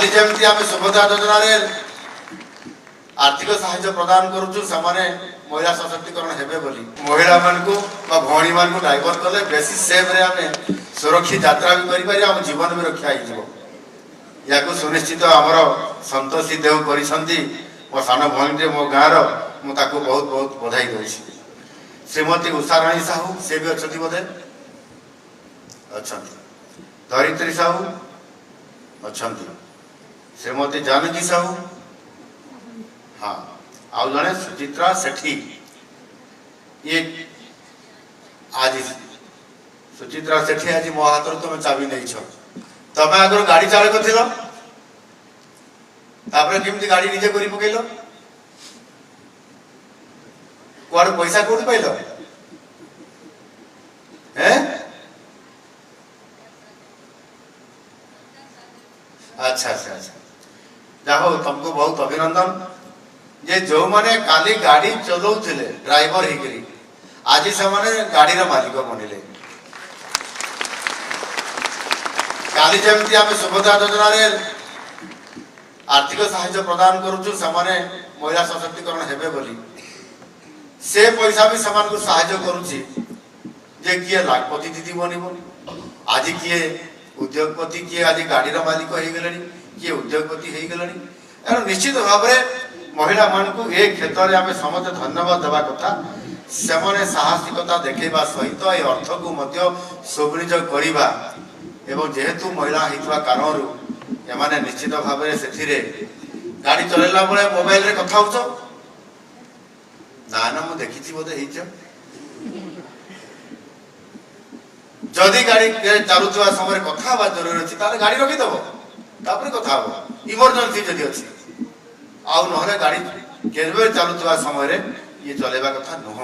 काली जमी आम सुभद्रा योजन आर्थिक साहाय्य प्रदान करुचु से महिला सशक्तिकरण हेबे बोली महिला मानकु भौणी मानकु डाइवर्ट कले बेसी सेफ रे आमे सुरक्षित यात्रा भी करि पारि हम जीवन भी रक्षा हो जिवो याकु सुनिश्चित हमर संतोषी देव करिसंती मो सान भौणी मो गाँव मु ताकु बहुत बहुत बधाई देछि। श्रीमती उषा राणी साहू से भी अच्छी बोधे अच्छा धरित्री साहू अच्छा श्रीमती जानकी साहू हाँ आउ जड़े सुचित्रा सेठी ये आज सुचित्रा सेठी आज मो हाथ तुम चाबी नहीं छ तमें आगर गाड़ी चालक थिल केमती गाड़ी निजे कर पकईल कुआड़ पैसा कौट पाइल अच्छा अच्छा अच्छा जाओ तुमको बहुत अभिनंदन जे जो माने काली गाड़ी चलाउथिले ड्राइवर हिकरी आज से माने गाड़ी रा मालिक बनिले। काली जमी आम सुभद्रा योजन आर्थिक साहाय्य प्रदान करुचु से महिला सशक्तिकरण हेबे बोली से पैसा भी से साहाय्य करुची जे किए लाखपति दीदी बनब आज किए उद्योगपति किए आज गाड़ी रा मालिक हो गले किए उद्योगपति हो गले निश्चित भाव में महिला मानकु ए क्षेत्र में आम समस्त धन्यवाद देवा कथा से साहसिकता देखा सहित ए अर्थ को सुविनियोग करवा एवं जेहेतु महिला होता कारण एमाने निश्चित भाव में से गाड़ी चलैला बेले मोबाइल रे कथा हो ना ना मु देखी बोधे जदि गाड़ी चलुवा समय कथा जरूरी अच्छी गाड़ी रखीदेव तापर कथा हम इमरजेंसी जदि अच्छी आउ ना गाड़ी केरवे चलुवा समय ये चलेबा कथा नुह।